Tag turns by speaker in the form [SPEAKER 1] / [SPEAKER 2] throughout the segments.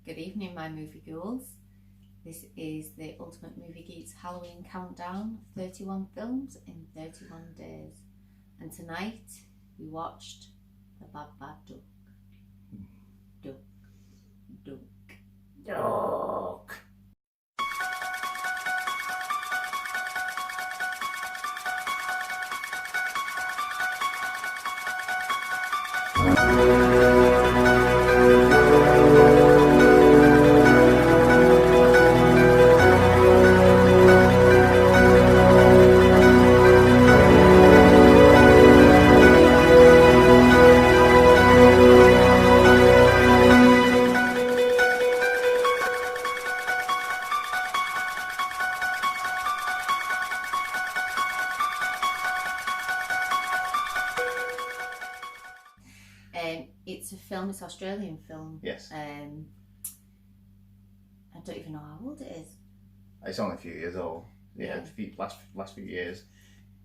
[SPEAKER 1] Good evening, my movie ghouls. This is the Ultimate Movie Geeks Halloween countdown of 31 films in 31 days. And tonight we watched The Babadook. Duck. Duck.
[SPEAKER 2] Duck.
[SPEAKER 1] It's a film, it's an Australian film.
[SPEAKER 2] Yes.
[SPEAKER 1] I don't even know how old it is.
[SPEAKER 2] It's only a few years old. Yeah. Last few years.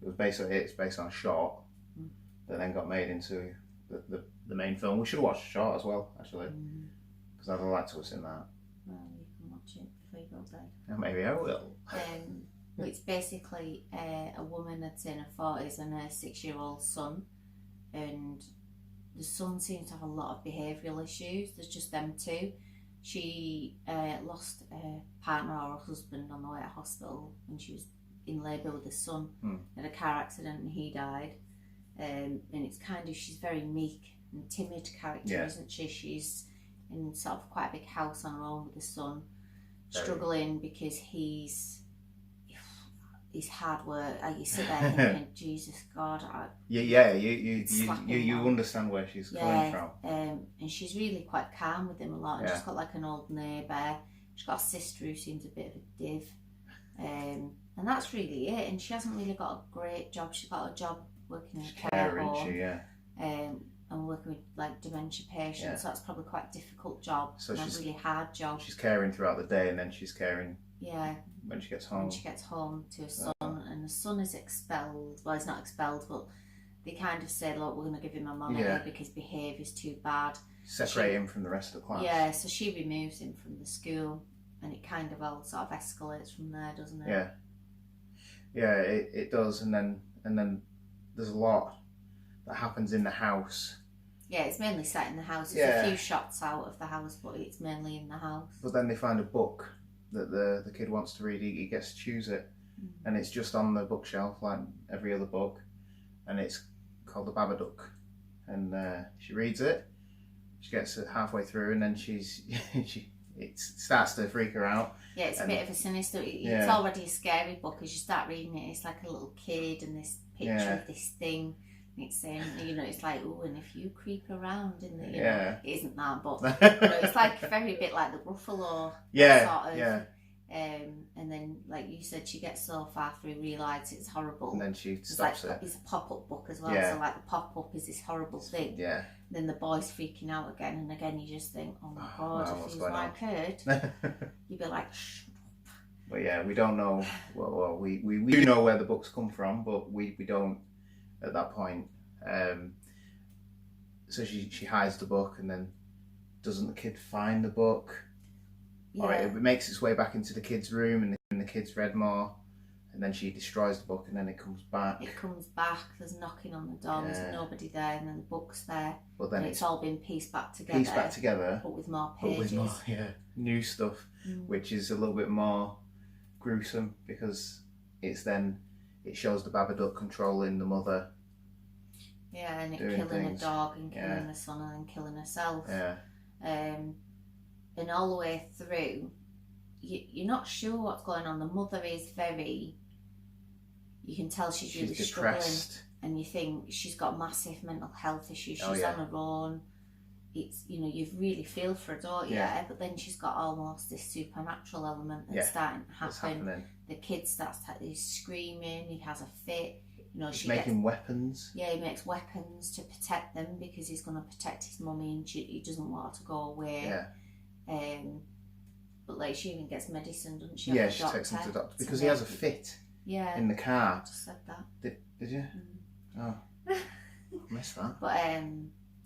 [SPEAKER 2] It's based on a short that then got made into the main film. We should have watched the short as well, actually, because I'd like to have seen that.
[SPEAKER 1] Well, you can watch it before you go to bed.
[SPEAKER 2] Yeah, maybe I will.
[SPEAKER 1] It's basically a woman that's in her 40s and her 6-year-old son, and the son seems to have a lot of behavioural issues. There's just them two. She lost a partner or a husband on the way to hospital when she was in labour with the son. Had a car accident and he died. And it's kind of, she's very meek and timid character, isn't she? She's in sort of quite a big house on her own with the son, struggling because he's hard work. You sit there thinking, Jesus God.
[SPEAKER 2] You understand where she's coming from.
[SPEAKER 1] And she's really quite calm with him a lot. And she's got like an old neighbour. She's got a sister who seems a bit of a div. And that's really it. And she hasn't really got a great job. She's got a job working in a care home. And working with like dementia patients. So that's probably quite a difficult job. So and a really hard job.
[SPEAKER 2] She's caring throughout the day, and then she's caring when she gets home.
[SPEAKER 1] When she gets home to her son, and the son is expelled. Well, he's not expelled, but they kind of say, look, we're going to give him a monitor because behaviour's too bad.
[SPEAKER 2] Separate him from the rest of the class.
[SPEAKER 1] Yeah, so she removes him from the school, and it kind of all sort of escalates from there, doesn't it?
[SPEAKER 2] Yeah, it does, and then there's a lot that happens in the house.
[SPEAKER 1] Yeah, it's mainly set in the house. There's a few shots out of the house, but it's mainly in the house.
[SPEAKER 2] But then they find a book that the kid wants to read. He gets to choose it, and it's just on the bookshelf like every other book, and it's called The Babadook. And she reads it. She gets it halfway through, and then it starts to freak her out. Yeah,
[SPEAKER 1] it's a bit of a sinister. It's already a scary book as you start reading it. It's like a little kid and this picture of this thing. It's saying, it's like, oh, and if you creep around in the, it isn't that, but it's like very bit like the Ruffalo sort of. And then, like you said, she gets so far through, realises it's horrible,
[SPEAKER 2] and then she stops it.
[SPEAKER 1] It's a pop-up book as well, so like the pop-up is this horrible thing. Yeah. Then the boy's freaking out again, and again you just think, oh my God, if he was like hurt, you'd be like, shut up.
[SPEAKER 2] But yeah, we don't know. Well, we do know where the books come from, but we don't at that point. So she hides the book, and then doesn't the kid find the book? Or it makes its way back into the kid's room, and the kid's read more, and then she destroys the book, and then it comes back.
[SPEAKER 1] There's knocking on the door, there's nobody there, and then the book's there.
[SPEAKER 2] But then
[SPEAKER 1] it's all been pieced back together. But with more pages.
[SPEAKER 2] But with more, new stuff, which is a little bit more gruesome, because it shows the Babadook controlling the mother.
[SPEAKER 1] Yeah, and killing a dog and killing the son and then killing herself. Yeah. And all the way through, you're not sure what's going on. The mother is you can tell she's really struggling. And you think she's got massive mental health issues. She's on her own. It's, you really feel for her, don't you? Yeah. But then she's got almost this supernatural element that's starting to happen. The kid starts he's screaming, he has a fit.
[SPEAKER 2] She's making weapons.
[SPEAKER 1] Yeah, he makes weapons to protect them because he's going to protect his mummy, and he doesn't want her to go away. Yeah. But like she even gets medicine, doesn't she?
[SPEAKER 2] Yeah, she takes him to the doctor because he has a fit.
[SPEAKER 1] Yeah.
[SPEAKER 2] In the car.
[SPEAKER 1] I just said that.
[SPEAKER 2] Did you? Oh, I missed that.
[SPEAKER 1] But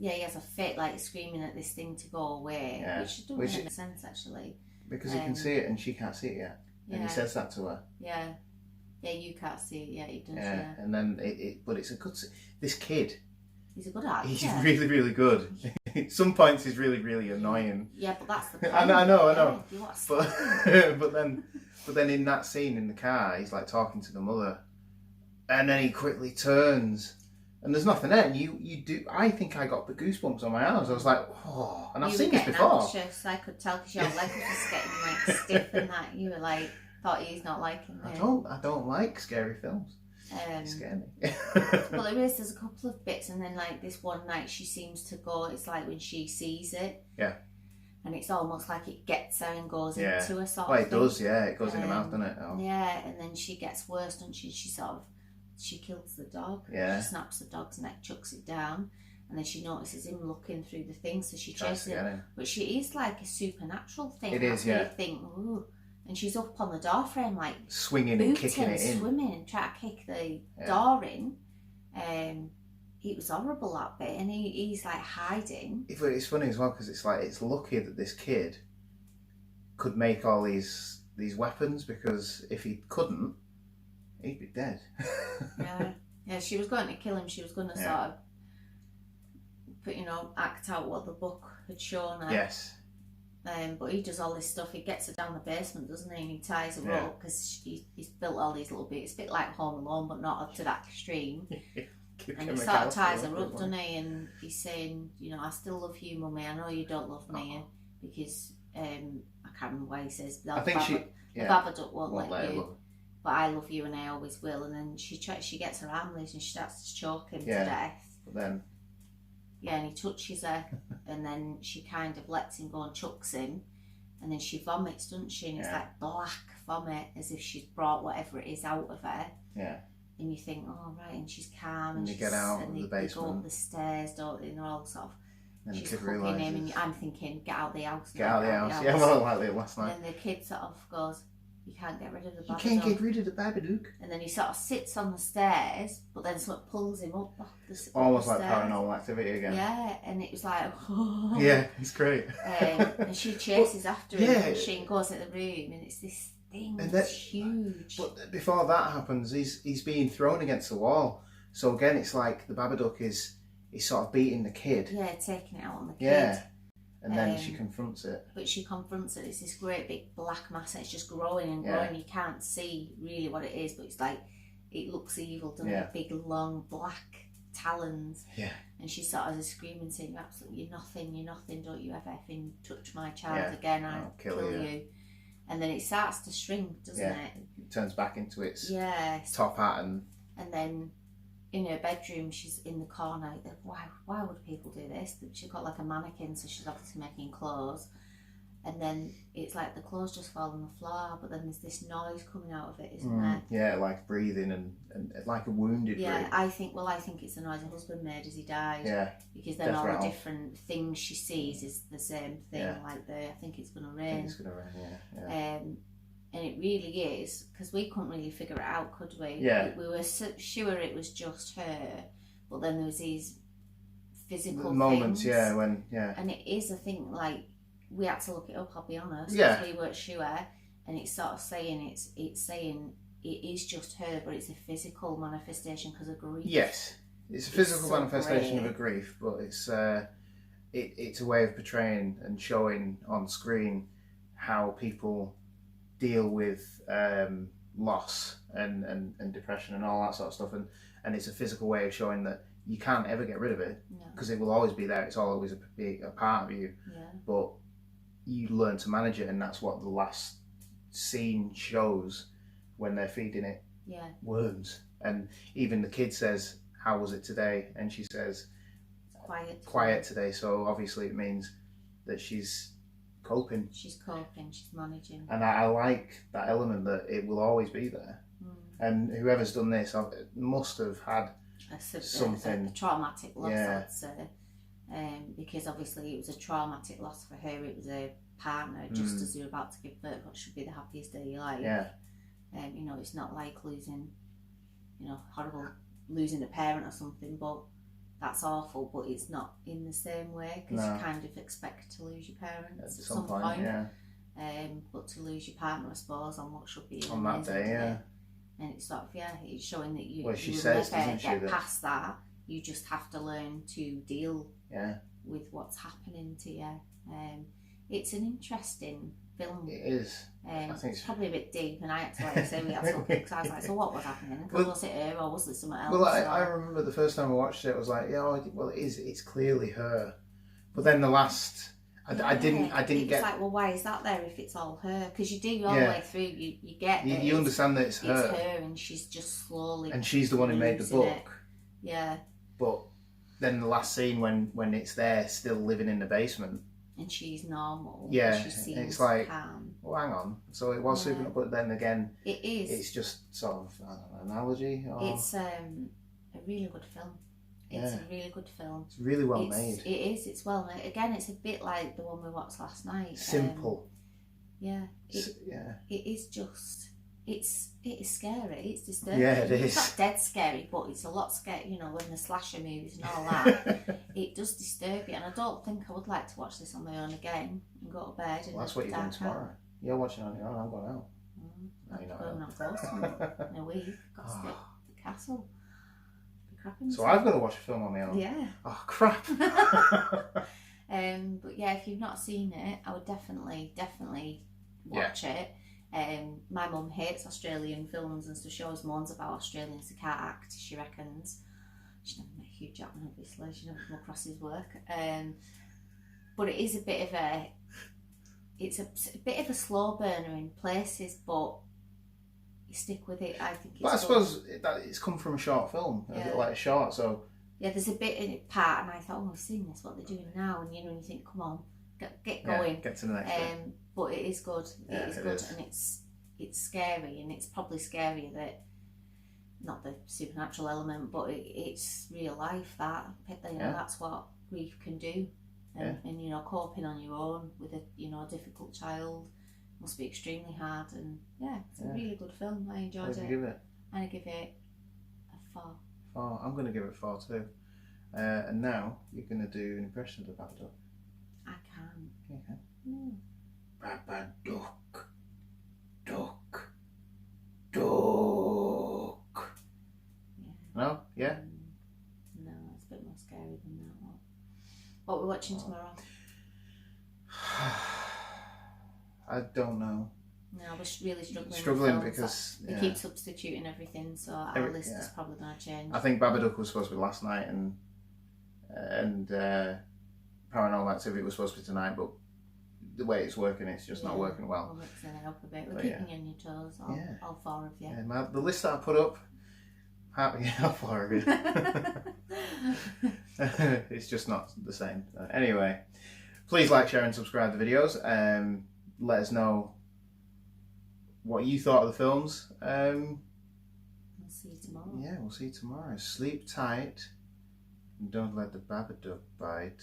[SPEAKER 1] Yeah, he has a fit, like screaming at this thing to go away, which doesn't make sense actually.
[SPEAKER 2] Because he can see it and she can't see it yet. And he says that to her.
[SPEAKER 1] Yeah. Yeah, you can't see it yet, he does, yeah.
[SPEAKER 2] And then but it's a good... This kid...
[SPEAKER 1] He's a good actor.
[SPEAKER 2] He's really, really good. At some points he's really, really annoying.
[SPEAKER 1] Yeah, but that's the point.
[SPEAKER 2] I know.
[SPEAKER 1] Yeah,
[SPEAKER 2] but then in that scene in the car, he's like talking to the mother. And then he quickly turns... And there's nothing there, and you do. I think I got the goosebumps on my arms. I was like, oh, and I've seen this before.
[SPEAKER 1] Anxious, I could tell because your leg was just getting like stiff and that. You were like, thought he's not liking it.
[SPEAKER 2] I don't like scary films. They scare me.
[SPEAKER 1] Well, there's a couple of bits, and then like this one night she seems to go. It's like when she sees it.
[SPEAKER 2] Yeah.
[SPEAKER 1] And it's almost like it gets her and goes into her sort of
[SPEAKER 2] Well, it does, yeah. It goes in the mouth, doesn't it? Oh.
[SPEAKER 1] Yeah, and then she gets worse, doesn't she? She kills the dog.
[SPEAKER 2] Yeah.
[SPEAKER 1] She snaps the dog's neck, chucks it down, and then she notices him looking through the thing, so she chases him. But she is like a supernatural thing.
[SPEAKER 2] It is, yeah.
[SPEAKER 1] You think, ooh. And she's up on the door frame, like
[SPEAKER 2] swinging and kicking it in,
[SPEAKER 1] swimming and trying to kick the door in. It was horrible, that bit, and he's like hiding.
[SPEAKER 2] It's funny as well because it's like it's lucky that this kid could make all these weapons, because if he couldn't, he'd be dead.
[SPEAKER 1] yeah. She was going to kill him. She was going to sort of, act out what the book had shown her.
[SPEAKER 2] Yes.
[SPEAKER 1] But he does all this stuff. He gets her down the basement, doesn't he? And he ties her up because he's built all these little bits. It's a bit like Home Alone, but not up to that extreme. And he sort of ties her up, doesn't he? And he's saying, I still love you, Mummy. I know you don't love me because I can't remember why he says.
[SPEAKER 2] I think the
[SPEAKER 1] Babadook won't let you. But I love you and I always will. And then she gets her arm loose and she starts to choke him to death.
[SPEAKER 2] But then...
[SPEAKER 1] Yeah, and he touches her and then she kind of lets him go and chucks him. And then she vomits, doesn't she? And it's like black vomit, as if she's brought whatever it is out of her.
[SPEAKER 2] Yeah. And
[SPEAKER 1] you think, oh, right, and she's calm.
[SPEAKER 2] And you get out of the basement.
[SPEAKER 1] They go up the stairs, don't they? And they're all sort of...
[SPEAKER 2] And
[SPEAKER 1] she's cooking him and I'm thinking, get out the house.
[SPEAKER 2] Get out the house. Yeah, well, like it last night.
[SPEAKER 1] And then the kid sort of goes... You can't get rid of the Babadook.
[SPEAKER 2] You can't get rid of the Babadook.
[SPEAKER 1] And then he sort of sits on the stairs, but then someone pulls him up the
[SPEAKER 2] almost like Paranormal Activity again.
[SPEAKER 1] Yeah, and it was like, oh.
[SPEAKER 2] Yeah, it's great.
[SPEAKER 1] And she chases after him, and she goes in the room, and it's this thing that's huge.
[SPEAKER 2] But before that happens, he's being thrown against the wall. So again, it's like the Babadook is sort of beating the kid.
[SPEAKER 1] Yeah, taking it out on the kid.
[SPEAKER 2] Yeah. And then she confronts it.
[SPEAKER 1] But she confronts it. It's this great big black mass. And it's just growing and growing. You can't see really what it is, but it's like, it looks evil, doesn't it? Big, long, black talons.
[SPEAKER 2] Yeah.
[SPEAKER 1] And she sort of is screaming, saying, you're nothing, don't you ever effing touch my child again, I'll kill you. And then it starts to shrink, doesn't it?
[SPEAKER 2] It turns back into its top hat. And
[SPEAKER 1] then in her bedroom, she's in the corner. Why would people do this? She's got like a mannequin, so she's obviously making clothes. And then it's like the clothes just fall on the floor, but then there's this noise coming out of it, isn't there?
[SPEAKER 2] Yeah, like breathing and like a wounded breath.
[SPEAKER 1] Yeah, I think it's the noise her husband made as he died.
[SPEAKER 2] Yeah.
[SPEAKER 1] Because then all the different things she sees is the same thing. Yeah. Like I think it's going to rain.
[SPEAKER 2] I think it's going to rain, yeah.
[SPEAKER 1] And it really is, because we couldn't really figure it out, could we?
[SPEAKER 2] Yeah.
[SPEAKER 1] We were sure it was just her, but then there was these physical
[SPEAKER 2] moments,
[SPEAKER 1] things.
[SPEAKER 2] And
[SPEAKER 1] it is, I think, like, we had to look it up, I'll be honest,
[SPEAKER 2] because
[SPEAKER 1] we weren't sure, and it's sort of saying, it's saying it is just her, but it's a physical manifestation because of grief.
[SPEAKER 2] Yes, it's a physical manifestation of a grief, but it's a way of portraying and showing on screen how people deal with loss and depression and all that sort of stuff, and it's a physical way of showing that you can't ever get rid of it because it will always be there. It's always a part of you, but you learn to manage it, and that's what the last scene shows when they're feeding it worms. And even the kid says, "How was it today?" And she says, "Quiet today." So obviously it means that she's coping.
[SPEAKER 1] She's managing.
[SPEAKER 2] And I like that element that it will always be there. And whoever's done this must have had something.
[SPEAKER 1] A traumatic loss, I'd say. Because obviously it was a traumatic loss for her. It was a partner just as you're about to give birth, what should be the happiest day of your life.
[SPEAKER 2] Yeah.
[SPEAKER 1] It's not like losing, horrible losing a parent or something, but that's awful, but it's not in the same way, because
[SPEAKER 2] No.
[SPEAKER 1] you kind of expect to lose your parents
[SPEAKER 2] At
[SPEAKER 1] at
[SPEAKER 2] some
[SPEAKER 1] some
[SPEAKER 2] point, yeah.
[SPEAKER 1] But to lose your partner, I suppose, on what should be an
[SPEAKER 2] On that
[SPEAKER 1] amazing
[SPEAKER 2] day, yeah.
[SPEAKER 1] And it's sort of, it's showing that you,
[SPEAKER 2] Well, she
[SPEAKER 1] you will
[SPEAKER 2] says,
[SPEAKER 1] never
[SPEAKER 2] doesn't she,
[SPEAKER 1] get
[SPEAKER 2] that-
[SPEAKER 1] past that. You just have to learn to deal
[SPEAKER 2] Yeah.
[SPEAKER 1] with what's happening to you. It's an interesting film.
[SPEAKER 2] It is. I think
[SPEAKER 1] It's probably a bit deep, and I had to like say we had to look because I was like, so what was happening? Because was it her or was it someone else?
[SPEAKER 2] Well, I remember the first time I watched it, I was like, yeah, well, it is. It's clearly her. But then the last, I didn't
[SPEAKER 1] It's
[SPEAKER 2] get.
[SPEAKER 1] like, well, why is that there if it's all her? Because you do all the
[SPEAKER 2] Yeah.
[SPEAKER 1] way through, you get that
[SPEAKER 2] You understand that it's her.
[SPEAKER 1] It's her, and she's just slowly.
[SPEAKER 2] And she's the one who made the
[SPEAKER 1] losing
[SPEAKER 2] book.
[SPEAKER 1] it. Yeah.
[SPEAKER 2] But then the last scene when it's there, still living in the basement.
[SPEAKER 1] And she's normal.
[SPEAKER 2] Yeah,
[SPEAKER 1] She seems
[SPEAKER 2] it's like,
[SPEAKER 1] calm.
[SPEAKER 2] well, hang on. So it was super, but then again,
[SPEAKER 1] It is.
[SPEAKER 2] it's just sort of, I don't know, analogy. Or...
[SPEAKER 1] It's a really good film. It's a really good film.
[SPEAKER 2] It's really well made.
[SPEAKER 1] It is. It's well made. Again, it's a bit like the one we watched last night.
[SPEAKER 2] Simple.
[SPEAKER 1] Yeah.
[SPEAKER 2] Yeah.
[SPEAKER 1] It is just. It is scary. It's disturbing.
[SPEAKER 2] Yeah, it is.
[SPEAKER 1] It's not dead scary, but it's a lot scary. You know, when the slasher movies and all that, it does disturb you. And I don't think I would like to watch this on my own again and go to bed.
[SPEAKER 2] Well, that's what you're doing tomorrow. You're watching on your own. I'm going out. No, you're not.
[SPEAKER 1] I'm not close in a week. Got to stay at the castle.
[SPEAKER 2] So I've got to watch a film on my own.
[SPEAKER 1] Yeah.
[SPEAKER 2] Oh crap.
[SPEAKER 1] But yeah, if you've not seen it, I would definitely watch it. My mum hates Australian films and stuff. She always moans about Australians who can't act, she reckons. She's never met Hugh Jackman, obviously. She's never come across his work. But it is a bit of a slow burner in places, but you stick with it. I think it's
[SPEAKER 2] But I suppose it's come from a short film, like a short, so...
[SPEAKER 1] Yeah, there's a bit in it part, and I thought, I've seen this, what they're doing now, and you think, come on, get going.
[SPEAKER 2] Get to the next bit.
[SPEAKER 1] But it is good.
[SPEAKER 2] Yeah,
[SPEAKER 1] it is good, and it's scary, and it's probably scarier that, not the supernatural element, but it's real life. That's what grief can do, and coping on your own with a difficult child must be extremely hard. And it's a really good film. I enjoyed it.
[SPEAKER 2] What did you give it?
[SPEAKER 1] I give it a 4.
[SPEAKER 2] 4. I'm going to give it 4 too. And now you're going to do an impression of the Babadook.
[SPEAKER 1] I can.
[SPEAKER 2] Okay.
[SPEAKER 1] Mm.
[SPEAKER 2] Babadook. Duck.
[SPEAKER 1] Yeah.
[SPEAKER 2] No? Yeah?
[SPEAKER 1] No, it's a bit more scary than that one. What are we watching tomorrow?
[SPEAKER 2] I don't know.
[SPEAKER 1] No, we're really struggling.
[SPEAKER 2] Struggling
[SPEAKER 1] with films.
[SPEAKER 2] because
[SPEAKER 1] we keep substituting everything, so our list is probably going to change.
[SPEAKER 2] I think Babadook was supposed to be last night, and Paranormal Activity was supposed to be tonight, but the way it's working, it's just not working well.
[SPEAKER 1] We're mixing it up a bit. We're keeping you on your toes, all 4 of you.
[SPEAKER 2] Yeah, the list that I put up, all 4 of you. It's just not the same. Anyway, please like, share, and subscribe to the videos. Let us know what you thought of the films.
[SPEAKER 1] We'll see you tomorrow.
[SPEAKER 2] Yeah, we'll see you tomorrow. Sleep tight and don't let the Babadook bite.